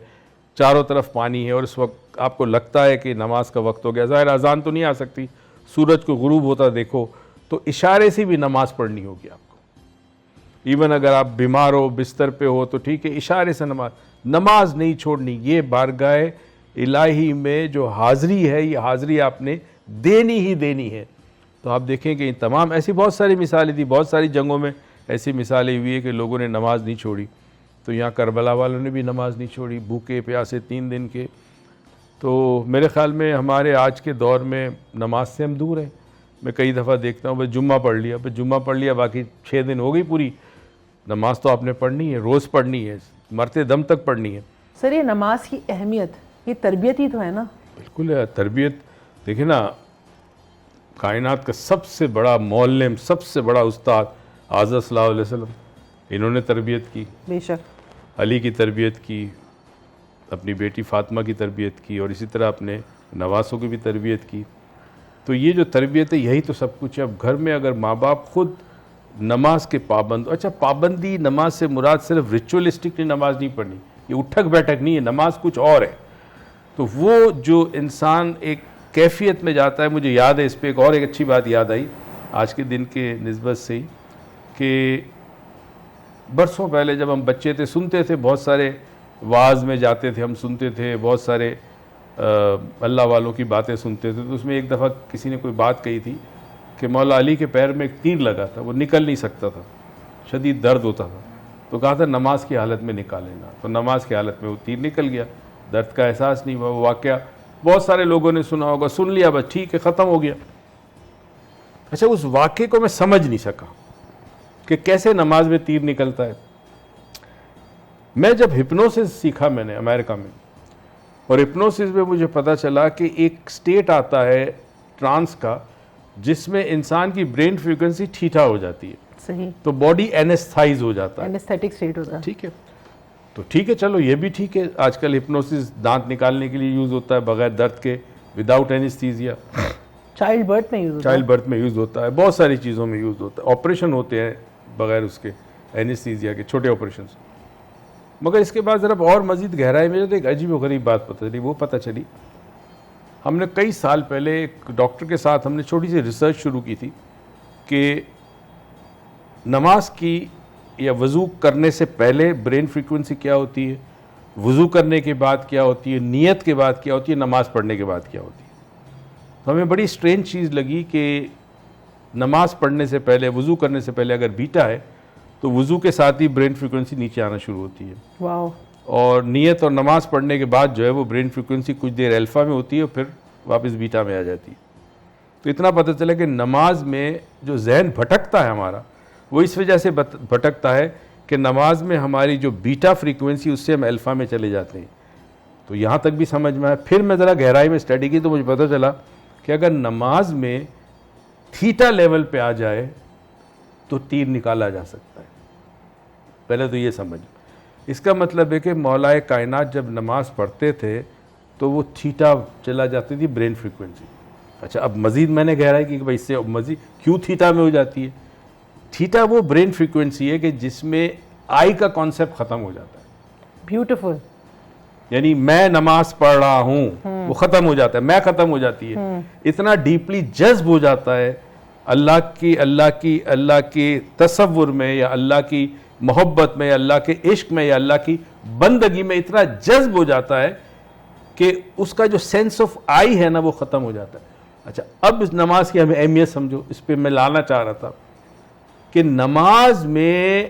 چاروں طرف پانی ہے، اور اس وقت آپ کو لگتا ہے کہ نماز کا وقت ہو گیا، ظاہر اذان تو نہیں آ سکتی، سورج کو غروب ہوتا دیکھو تو اشارے سے بھی نماز پڑھنی ہوگی آپ کو۔ ایون اگر آپ بیمار ہو بستر پہ ہو تو ٹھیک ہے، اشارے سے نماز نہیں چھوڑنی۔ یہ بارگاہ الہی میں جو حاضری ہے، یہ حاضری آپ نے دینی ہی دینی ہے۔ تو آپ دیکھیں کہ تمام ایسی بہت ساری مثالیں تھیں، بہت ساری جنگوں میں ایسی مثالیں ہوئی ہیں کہ لوگوں نے نماز نہیں چھوڑی۔ تو یہاں کربلا والوں نے بھی نماز نہیں چھوڑی، بھوکے پیاسے 3 دن کے۔ تو میرے خیال میں ہمارے آج کے دور میں نماز سے ہم دور ہیں۔ میں کئی دفعہ دیکھتا ہوں بس جمعہ پڑھ لیا، بس جمعہ پڑھ لیا، باقی 6 دن ہو گئی پوری، نماز تو آپ نے پڑھنی ہے، روز پڑھنی ہے، مرتے دم تک پڑھنی ہے۔ سر یہ نماز کی اہمیت یہ تربیت ہی تو ہے نا؟ بالکل ہے تربیت۔ دیکھیں نا، کائنات کا سب سے بڑا معلم، سب سے بڑا استاد حضرت صلی اللہ علیہ وسلم، انہوں نے تربیت کی، بے شک علی کی تربیت کی، اپنی بیٹی فاطمہ کی تربیت کی، اور اسی طرح اپنے نواسوں کی بھی تربیت کی۔ تو یہ جو تربیت ہے یہی تو سب کچھ ہے۔ اب گھر میں اگر ماں باپ خود نماز کے پابند، اچھا پابندی نماز سے مراد صرف ریچولسٹکلی نماز نہیں پڑھنی، یہ اٹھک بیٹھک نہیں ہے، نماز کچھ اور ہے۔ تو وہ جو انسان ایک کیفیت میں جاتا ہے، مجھے یاد ہے اس پہ ایک اچھی بات یاد آئی آج کے دن کے نسبت سے ہی، کہ برسوں پہلے جب ہم بچے تھے سنتے تھے، بہت سارے واعظ میں جاتے تھے، ہم سنتے تھے بہت سارے اللہ والوں کی باتیں سنتے تھے، تو اس میں ایک دفعہ کسی نے کوئی بات کہی تھی کہ مولا علی کے پیر میں ایک تیر لگا تھا، وہ نکل نہیں سکتا تھا، شدید درد ہوتا تھا، تو کہا تھا نماز کی حالت میں نکال لینا، تو نماز کی حالت میں وہ تیر نکل گیا، درد کا احساس نہیں ہوا۔ وہ واقعہ بہت سارے لوگوں نے سنا ہوگا، سن لیا بس ٹھیک ہے ختم ہو گیا۔ اچھا اس واقعے کو میں سمجھ نہیں سکا کہ کیسے نماز میں تیر نکلتا ہے۔ میں جب ہپنوسس سیکھا میں نے امریکہ میں، اور ہپنوسس میں مجھے پتا چلا کہ ایک سٹیٹ آتا ہے ٹرانس کا جس میں انسان کی برین فریکوینسی ٹھیٹھا ہو جاتی ہے، صحیح، تو باڈی اینستھائز ہو جاتا ہے، اینستھیٹک سٹیٹ ہوتا ہے۔ ٹھیک ہے، تو ٹھیک ہے چلو یہ بھی ٹھیک ہے۔ آج کل ہپنوسس دانت نکالنے کے لیے یوز ہوتا ہے بغیر درد کے، وداؤٹ اینستھیزیا، چائلڈ برتھ میں یوز ہوتا ہے، چائلڈ برتھ میں یوز ہوتا ہے، بہت ساری چیزوں میں یوز ہوتا ہے، آپریشن ہوتے ہیں بغیر اس کے اینستھیزیا کے، چھوٹے آپریشنز۔ مگر اس کے بعد ذرا اور مزید گہرائی میں تو ایک عجیب و غریب بات پتہ چلی، وہ پتہ چلی ہم نے کئی سال پہلے ایک ڈاکٹر کے ساتھ ہم نے چھوٹی سی ریسرچ شروع کی تھی کہ نماز کی یا وضو کرنے سے پہلے برین فریکوینسی کیا ہوتی ہے، وضو کرنے کے بعد کیا ہوتی ہے، نیت کے بعد کیا ہوتی ہے، نماز پڑھنے کے بعد کیا ہوتی ہے۔ تو ہمیں بڑی اسٹرینج چیز لگی کہ نماز پڑھنے سے پہلے، وضو کرنے سے پہلے اگر بیٹا ہے تو وضو کے ساتھ ہی برین فریکوینسی نیچے آنا شروع ہوتی ہے، واو، اور نیت اور نماز پڑھنے کے بعد جو ہے وہ برین فریکوینسی کچھ دیر الفا میں ہوتی ہے اور پھر واپس بیٹا میں آ جاتی ہے. تو اتنا پتہ چلا کہ نماز میں جو ذہن بھٹکتا ہے ہمارا وہ اس وجہ سے بھٹکتا ہے کہ نماز میں ہماری جو بیٹا فریکوینسی اس سے ہم الفا میں چلے جاتے ہیں. تو یہاں تک بھی سمجھ میں آیا. پھر میں ذرا گہرائی میں اسٹڈی کی تو مجھے پتہ چلا کہ اگر نماز میں تھیٹا لیول پہ آ جائے تو تیر نکالا جا سکتا ہے. پہلے تو یہ سمجھ. اس کا مطلب ہے کہ مولا کائنات جب نماز پڑھتے تھے تو وہ تھیٹا چلا جاتی تھی برین فریکوینسی. اچھا اب مزید میں نے گہرائی کی کہ بھائی اس سے مزید کیوں تھیٹا میں ہو جاتی ہے. تھیٹا وہ برین فریکوینسی ہے کہ جس میں آئی کا کانسیپٹ ختم ہو جاتا ہے. بیوٹیفل. یعنی میں نماز پڑھ رہا ہوں وہ ختم ہو جاتا ہے, میں ختم ہو جاتی ہے. اتنا ڈیپلی جذب ہو جاتا ہے اللہ کی تصور میں یا اللہ کی محبت میں یا اللہ کے عشق میں یا اللہ کی بندگی میں اتنا جذب ہو جاتا ہے کہ اس کا جو سینس آف آئی ہے نا وہ ختم ہو جاتا ہے. اچھا اب اس نماز کی ہمیں اہمیت سمجھو. اس پہ میں لانا چاہ رہا تھا کہ نماز میں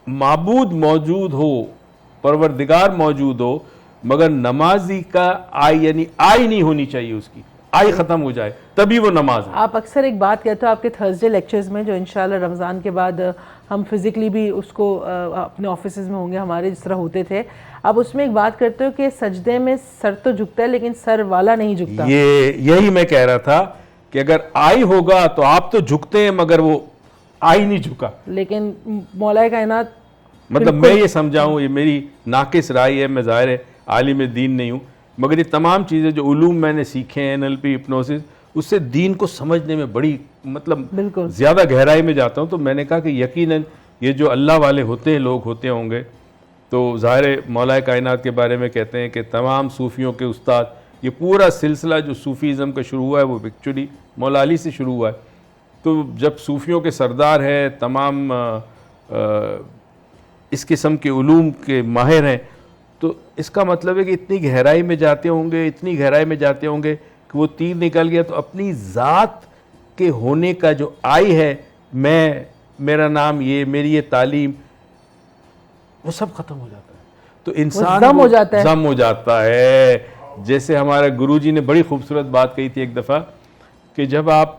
معبود موجود ہو, پروردگار موجود ہو, مگر نمازی کا آئی یعنی آئی نہیں ہونی چاہیے, اس کی آئی ختم ہو جائے تبھی وہ نماز ہے. آپ اکثر ایک بات کہتے ہو آپ کے تھرسڈے لیکچرز میں, جو انشاءاللہ رمضان کے بعد ہم فزیکلی بھی اس کو اپنے آفیسز میں ہوں گے ہمارے جس طرح ہوتے تھے, آپ اس میں ایک بات کرتے ہو کہ سجدے میں سر تو جھکتا ہے لیکن سر والا نہیں جھکتا. یہی میں کہہ رہا تھا کہ اگر آئی ہوگا تو آپ تو جھکتے ہیں مگر وہ آئی نہیں جھکا. لیکن مولا کائنات مطلب میں یہ سمجھاؤں, یہ میری ناقص رائے ہے, میں ظاہر ہے عالم دین نہیں ہوں, مگر یہ تمام چیزیں جو علوم میں نے سیکھے ہیں NLP ہپنوسس, اس سے دین کو سمجھنے میں بڑی مطلب زیادہ گہرائی میں جاتا ہوں. تو میں نے کہا کہ یقیناً یہ جو اللہ والے ہوتے ہیں لوگ ہوتے ہوں گے, تو ظاہر مولا کائنات کے بارے میں کہتے ہیں کہ تمام صوفیوں کے استاد, یہ پورا سلسلہ جو صوفیزم کا شروع ہوا ہے وہ ایکچولی مولا علی سے شروع ہوا ہے. تو جب صوفیوں کے سردار ہیں, تمام اس قسم کے علوم کے ماہر ہیں, تو اس کا مطلب ہے کہ اتنی گہرائی میں جاتے ہوں گے کہ وہ تیر نکل گیا تو اپنی ذات کے ہونے کا جو آئی ہے, میرا نام یہ, میری یہ تعلیم, وہ سب ختم ہو جاتا ہے. تو انسان ضم ہو جاتا ہے. جیسے ہمارے گروجی نے بڑی خوبصورت بات کہی تھی ایک دفعہ کہ جب آپ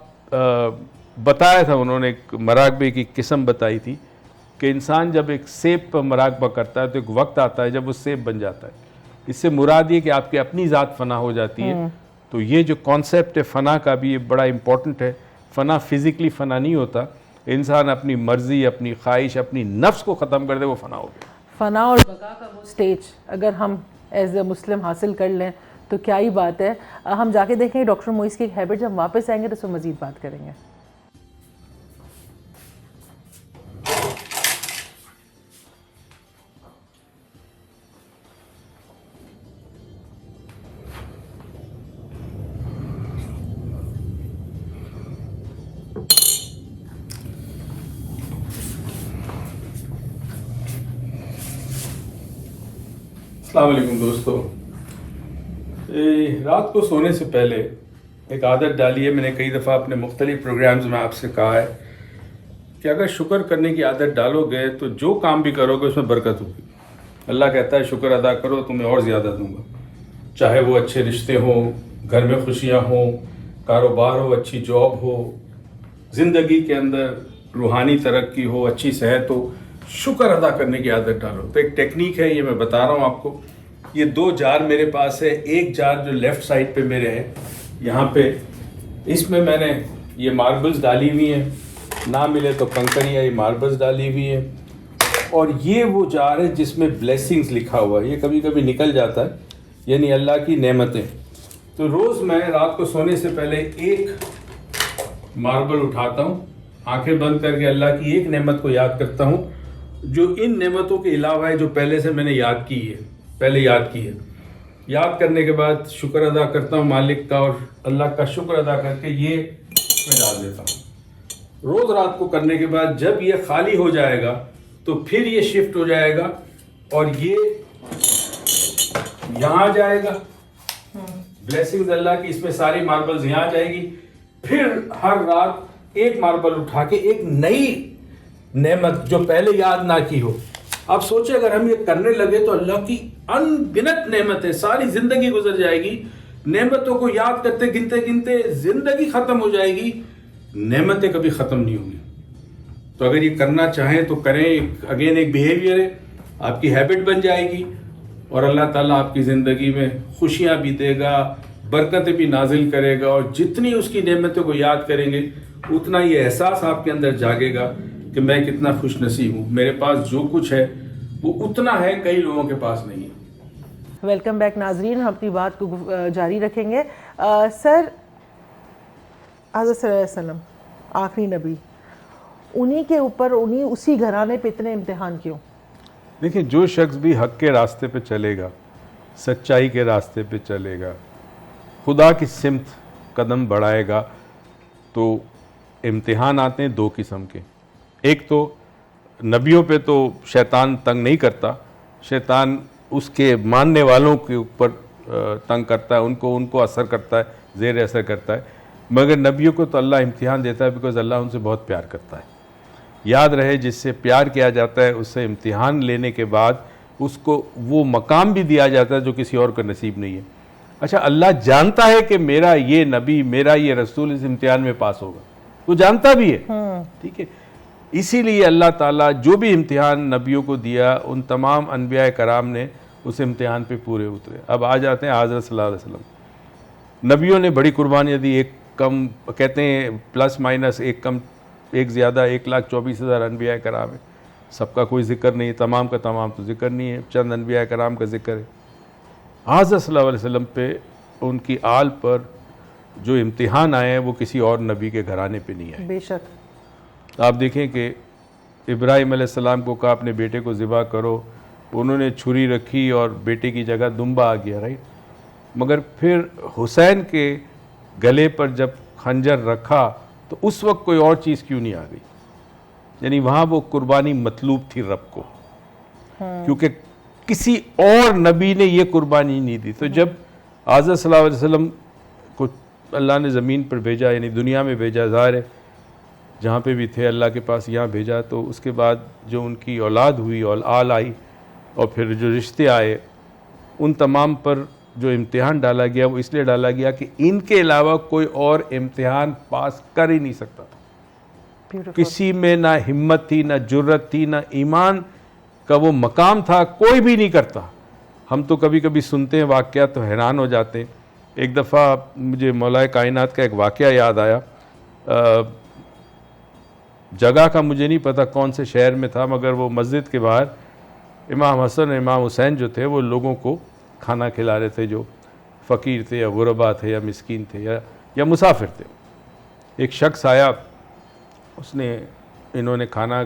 بتایا تھا, انہوں نے ایک مراقبے کی قسم بتائی تھی کہ انسان جب ایک سیب پر مراقبہ کرتا ہے تو ایک وقت آتا ہے جب وہ سیب بن جاتا ہے. اس سے مراد یہ کہ آپ کی اپنی ذات فنا ہو جاتی ہے. تو یہ جو کانسیپٹ ہے فنا کا بھی یہ بڑا امپورٹنٹ ہے. فنا فزیکلی فنا نہیں ہوتا, انسان اپنی مرضی, اپنی خواہش, اپنی نفس کو ختم کر دے وہ فنا ہو گیا. فنا اور بقا کا وہ سٹیج اگر ہم ایز اے مسلم حاصل کر لیں تو کیا ہی بات ہے. ہم جا کے دیکھیں ڈاکٹر موئز کی ایک ہیبٹ, جب واپس آئیں گے تو اس میں مزید بات کریں گے. السلام علیکم دوستو. رات کو سونے سے پہلے ایک عادت ڈالی ہے. میں نے کئی دفعہ اپنے مختلف پروگرامز میں آپ سے کہا ہے کہ اگر شکر کرنے کی عادت ڈالو گے تو جو کام بھی کرو گے اس میں برکت ہوگی. اللہ کہتا ہے شکر ادا کرو تمہیں اور زیادہ دوں گا, چاہے وہ اچھے رشتے ہوں, گھر میں خوشیاں ہوں, کاروبار ہو, اچھی جاب ہو, زندگی کے اندر روحانی ترقی ہو, اچھی صحت ہو. شکر ادا کرنے کی عادت ڈالو. تو ایک ٹیکنیک ہے, یہ میں بتا رہا ہوں آپ کو. یہ 2 جار میرے پاس ہے. ایک جار جو لیفٹ سائڈ پہ میرے ہے یہاں پہ, اس میں میں نے یہ ماربلز ڈالی ہوئی ہیں, نہ ملے تو کنکر یا یہ ماربلز ڈالی ہوئی ہیں. اور یہ وہ جار ہے جس میں بلیسنگز لکھا ہوا ہے. یہ کبھی کبھی نکل جاتا ہے, یعنی اللہ کی نعمتیں. تو روز میں رات کو سونے سے پہلے ایک ماربل اٹھاتا ہوں, آنکھیں بند کر کے اللہ کی ایک نعمت کو یاد کرتا ہوں جو ان نعمتوں کے علاوہ ہے جو پہلے سے میں نے یاد کی ہے. یاد کرنے کے بعد شکر ادا کرتا ہوں مالک کا, اور اللہ کا شکر ادا کر کے یہ میں ڈال دیتا ہوں. روز رات کو کرنے کے بعد جب یہ خالی ہو جائے گا تو پھر یہ شفٹ ہو جائے گا اور یہ یہاں جائے گا. بلیسنگز اللہ کی, اس میں ساری ماربلز یہاں جائے گی. پھر ہر رات ایک ماربل اٹھا کے ایک نئی نعمت جو پہلے یاد نہ کی ہو آپ سوچیں اگر ہم یہ کرنے لگے تو اللہ کی انگنت نعمتیں، ساری زندگی گزر جائے گی نعمتوں کو یاد کرتے گنتے گنتے، زندگی ختم ہو جائے گی، نعمتیں کبھی ختم نہیں ہوں گی۔ تو اگر یہ کرنا چاہیں تو کریں، اگین ایک بیہیویئر ہے، آپ کی ہیبٹ بن جائے گی، اور اللہ تعالیٰ آپ کی زندگی میں خوشیاں بھی دے گا، برکتیں بھی نازل کرے گا، اور جتنی اس کی نعمتوں کو یاد کریں گے اتنا یہ احساس آپ کے اندر جاگے گا کہ میں کتنا خوش نصیب ہوں، میرے پاس جو کچھ ہے وہ اتنا ہے، کئی لوگوں کے پاس نہیں ہے۔ ویلکم بیک ناظرین، ہم اپنی بات کو جاری رکھیں گے۔ سر، حضرت صلی اللہ علیہ وسلم آخری نبی، انہی کے اوپر اسی گھرانے پہ اتنے امتحان کیوں؟ دیکھیں، جو شخص بھی حق کے راستے پہ چلے گا، سچائی کے راستے پہ چلے گا، خدا کی سمت قدم بڑھائے گا، تو امتحان آتے ہیں دو قسم کے۔ ایک تو نبیوں پہ تو شیطان تنگ نہیں کرتا، شیطان اس کے ماننے والوں کے اوپر تنگ کرتا ہے، ان کو اثر کرتا ہے، زیر اثر کرتا ہے، مگر نبیوں کو تو اللہ امتحان دیتا ہے، بیکاز اللہ ان سے بہت پیار کرتا ہے۔ یاد رہے، جس سے پیار کیا جاتا ہے اس سے امتحان لینے کے بعد اس کو وہ مقام بھی دیا جاتا ہے جو کسی اور کو نصیب نہیں ہے۔ اچھا، اللہ جانتا ہے کہ میرا یہ نبی، میرا یہ رسول اس امتحان میں پاس ہوگا، وہ جانتا بھی ہے، ٹھیک ہے۔ اسی لیے اللہ تعالیٰ جو بھی امتحان نبیوں کو دیا، ان تمام انبیاء کرام نے اس امتحان پہ پورے اترے۔ اب آ جاتے ہیں حضرت صلی اللہ علیہ وسلم۔ نبیوں نے بڑی قربانیاں دی، ایک کم کہتے ہیں پلس مائنس، ایک کم ایک زیادہ، 1,24,000 انبیاء کرام ہیں، سب کا کوئی ذکر نہیں، تمام کا تمام تو ذکر نہیں ہے، چند انبیاء کرام کا ذکر ہے۔ حضرت صلی اللہ علیہ وسلم پہ، ان کی آل پر جو امتحان آئے ہیں وہ کسی اور نبی کے گھرانے پہ نہیں آئے۔ بے شک۔ آپ دیکھیں کہ ابراہیم علیہ السلام کو کہا اپنے بیٹے کو ذبح کرو، انہوں نے چھری رکھی اور بیٹے کی جگہ دمبا آ گیا، رائٹ۔ مگر پھر حسین کے گلے پر جب خنجر رکھا تو اس وقت کوئی اور چیز کیوں نہیں آ گئی؟ یعنی وہاں وہ قربانی مطلوب تھی رب کو، کیونکہ کسی اور نبی نے یہ قربانی نہیں دی۔ تو جب حضرت صلی اللہ علیہ وسلم کو اللہ نے زمین پر بھیجا، یعنی دنیا میں بھیجا، ظاہر ہے جہاں پہ بھی تھے اللہ کے پاس یہاں بھیجا، تو اس کے بعد جو ان کی اولاد ہوئی اور آل آئی، اور پھر جو رشتے آئے، ان تمام پر جو امتحان ڈالا گیا وہ اس لیے ڈالا گیا کہ ان کے علاوہ کوئی اور امتحان پاس کر ہی نہیں سکتا تھا۔ کسی میں نہ ہمت تھی، نہ جرت تھی، نہ ایمان کا وہ مقام تھا، کوئی بھی نہیں کرتا۔ ہم تو کبھی کبھی سنتے ہیں واقعات تو حیران ہو جاتے ہیں۔ ایک دفعہ مجھے مولا کائنات کا ایک واقعہ یاد آیا، جگہ کا مجھے نہیں پتا کون سے شہر میں تھا، مگر وہ مسجد کے باہر امام حسن اور امام حسین جو تھے وہ لوگوں کو کھانا کھلا رہے تھے، جو فقیر تھے یا غربا تھے یا مسکین تھے یا مسافر تھے۔ ایک شخص آیا، اس نے انہوں نے کھانا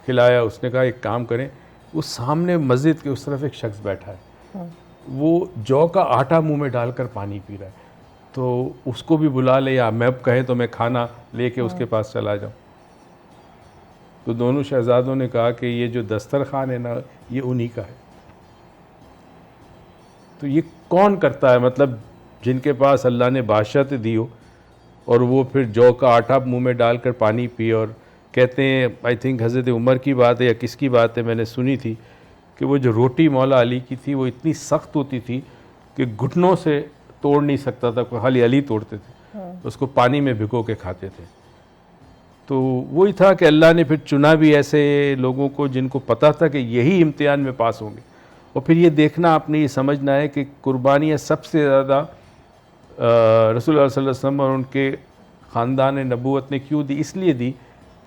کھلایا، اس نے کہا ایک کام کریں، وہ سامنے مسجد کے اس طرف ایک شخص بیٹھا ہے، وہ جو کا آٹا منہ میں ڈال کر پانی پی رہا ہے، تو اس کو بھی بلا لے، یا میں کہیں تو میں کھانا لے کے اس کے پاس چلا جاؤں۔ تو دونوں شہزادوں نے کہا کہ یہ جو دسترخوان ہے نا، یہ انہی کا ہے۔ تو یہ کون کرتا ہے؟ مطلب جن کے پاس اللہ نے بادشاہت دی ہو، اور وہ پھر جو کا آٹا منہ میں ڈال کر پانی پی، اور کہتے ہیں آئی تھنک حضرت عمر کی بات ہے یا کس کی بات ہے، میں نے سنی تھی کہ وہ جو روٹی مولا علی کی تھی وہ اتنی سخت ہوتی تھی کہ گھٹنوں سے توڑ نہیں سکتا تھا، خالی علی توڑتے تھے، اس کو پانی میں بھگو کے کھاتے تھے۔ تو وہی تھا کہ اللہ نے پھر چنا بھی ایسے لوگوں کو جن کو پتہ تھا کہ یہی امتحان میں پاس ہوں گے۔ اور پھر یہ دیکھنا، آپ نے یہ سمجھنا ہے کہ قربانیاں سب سے زیادہ رسول اللہ صلی اللہ علیہ وسلم اور ان کے خاندان نبوت نے کیوں دی؟ اس لیے دی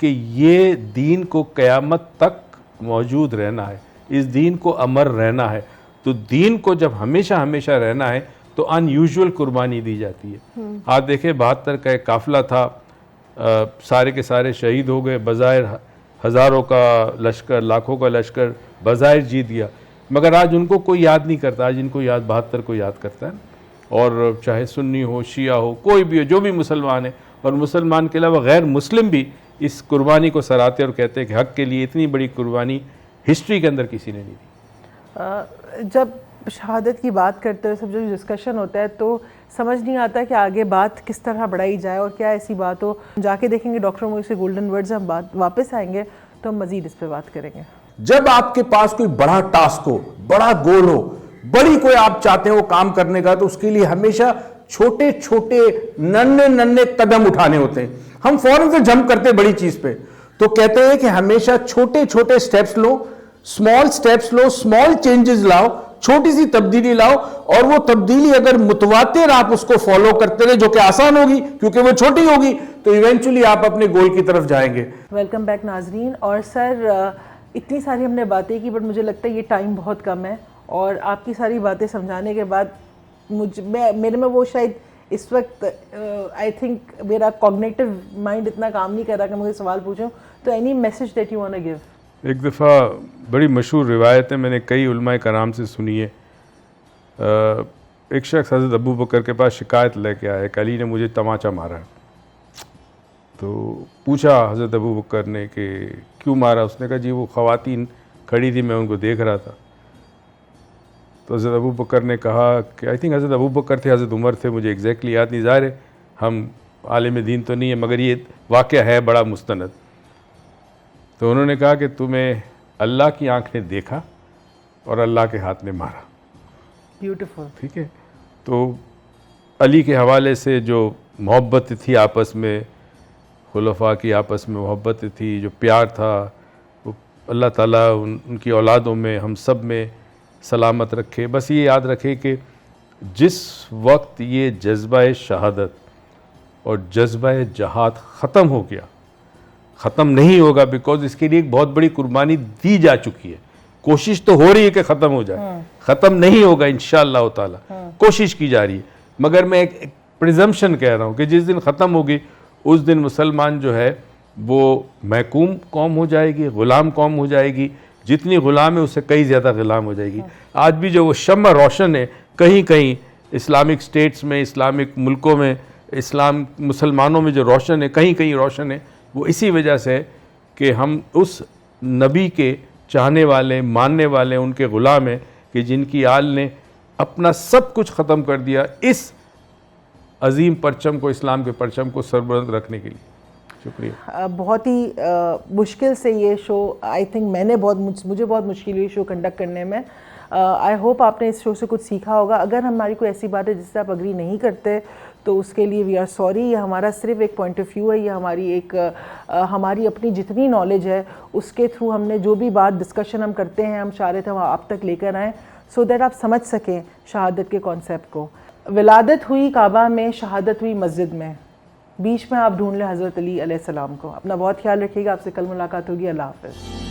کہ یہ دین کو قیامت تک موجود رہنا ہے، اس دین کو امر رہنا ہے۔ تو دین کو جب ہمیشہ ہمیشہ رہنا ہے تو ان یوزول قربانی دی جاتی ہے۔ آپ دیکھیں 72 کا ایک قافلہ تھا، سارے کے سارے شہید ہو گئے، بظاہر ہزاروں کا لشکر، لاکھوں کا لشکر بظاہر جیت گیا، مگر آج ان کو کوئی یاد نہیں کرتا، آج ان کو یاد 72 کو یاد کرتا ہے۔ اور چاہے سنی ہو، شیعہ ہو، کوئی بھی ہو، جو بھی مسلمان ہے، اور مسلمان کے علاوہ غیر مسلم بھی اس قربانی کو سراہتے اور کہتے ہیں کہ حق کے لیے اتنی بڑی قربانی ہسٹری کے اندر کسی نے نہیں دی۔ جب شہادت کی بات کرتے ہوئے سب جو ڈسکشن ہوتا ہے تو سمجھ نہیں آتا کہ آگے بات کس طرح بڑھائی جائے اور کیا ایسی بات ہو۔ جا کے دیکھیں گے ڈاکٹر موئی سے گولڈن ورڈز، ہم واپس آئیں گے تو ہم مزید اس پہ بات کریں گے۔ جب آپ کے پاس کوئی بڑا ٹاسک ہو, بڑا گول ہو, بڑی کوئی آپ چاہتے ہیں وہ کام کرنے کا, تو اس کے لیے ہمیشہ چھوٹے چھوٹے ننھے قدم اٹھانے ہوتے ہیں. ہم فوراً سے جمپ کرتے بڑی چیز پہ. تو کہتے ہیں کہ ہمیشہ چھوٹے چھوٹے سٹیپس لو, اسمال سٹیپس لو, اسمال چینجز لاؤ, چھوٹی سی تبدیلی لاؤ, اور وہ تبدیلی اگر متواتر آپ اس کو فالو کرتے رہے, جو کہ آسان ہوگی کیونکہ وہ چھوٹی ہوگی, تو ایونچولی آپ اپنے گول کی طرف جائیں گے. ویلکم بیک ناظرین. اور سر اتنی ساری ہم نے باتیں کی, بٹ مجھے لگتا ہے یہ ٹائم بہت کم ہے, اور آپ کی ساری باتیں سمجھانے کے بعد میرے میں وہ شاید اس وقت آئی تھنک میرا کوگنیٹو مائنڈ اتنا کام نہیں کر رہا کہ مجھے سوال پوچھوں. تو any message that you want to give? ایک دفعہ بڑی مشہور روایت ہے, میں نے کئی علماء کرام سے سنی ہے. ایک شخص حضرت ابو بکر کے پاس شکایت لے کے آیا کہ علی نے مجھے تماچا مارا. تو پوچھا حضرت ابو بکر نے کہ کیوں مارا؟ اس نے کہا جی وہ خواتین کھڑی تھی, میں ان کو دیکھ رہا تھا. تو حضرت ابو بکر نے کہا کہ آئی تھنک حضرت ابو بکر تھے, حضرت عمر تھے, مجھے ایگزیکٹلی یاد نہیں, ظاہر ہے ہم عالم دین تو نہیں ہے, مگر یہ واقعہ ہے بڑا مستند. تو انہوں نے کہا کہ تمہیں اللہ کی آنکھ نے دیکھا اور اللہ کے ہاتھ نے مارا. بیوٹیفل. ٹھیک ہے. تو علی کے حوالے سے جو محبت تھی آپس میں, خلفاء کی آپس میں محبت تھی, جو پیار تھا, وہ اللہ تعالیٰ ان کی اولادوں میں ہم سب میں سلامت رکھے. بس یہ یاد رکھے کہ جس وقت یہ جذبہ شہادت اور جذبہ جہاد ختم ہو گیا, ختم نہیں ہوگا, بیکاز اس کے لیے ایک بہت بڑی قربانی دی جا چکی ہے. کوشش تو ہو رہی ہے کہ ختم ہو جائے, ختم نہیں ہوگا انشاءاللہ تعالی, کوشش کی جا رہی ہے. مگر میں ایک پریزمپشن کہہ رہا ہوں کہ جس دن ختم ہوگی اس دن مسلمان جو ہے وہ محکوم قوم ہو جائے گی, غلام قوم ہو جائے گی. جتنی غلام ہے اس سے کئی زیادہ غلام ہو جائے گی. آج بھی جو وہ شمع روشن ہے کہیں کہیں اسلامک سٹیٹس میں, اسلامک ملکوں میں, اسلام مسلمانوں میں جو روشن ہے, کہیں کہیں روشن ہے, وہ اسی وجہ سے ہے کہ ہم اس نبی کے چاہنے والے, ماننے والے, ان کے غلام ہیں کہ جن کی آل نے اپنا سب کچھ ختم کر دیا اس عظیم پرچم کو, اسلام کے پرچم کو سربلند رکھنے کے لیے. شکریہ. بہت ہی مشکل سے یہ شو, آئی تھنک مجھے بہت مشکل ہوئی شو کنڈکٹ کرنے میں. آئی ہوپ آپ نے اس شو سے کچھ سیکھا ہوگا. اگر ہماری کوئی ایسی بات ہے جس سے آپ اگری نہیں کرتے تو اس کے لیے وی آر سوری. یہ ہمارا صرف ایک پوائنٹ آف ویو ہے, یہ ہماری اپنی جتنی نالج ہے اس کے تھرو ہم نے جو بھی بات ڈسکشن ہم کرتے ہیں, ہم چاہ رہے تھے وہاں آپ تک لے کر آئیں, سو دیٹ آپ سمجھ سکیں شہادت کے کانسیپٹ کو. ولادت ہوئی کعبہ میں, شہادت ہوئی مسجد میں, بیچ میں آپ ڈھونڈ لیں حضرت علی علیہ السلام کو. اپنا بہت خیال رکھیے گا. آپ سے کل ملاقات ہوگی. اللہ حافظ.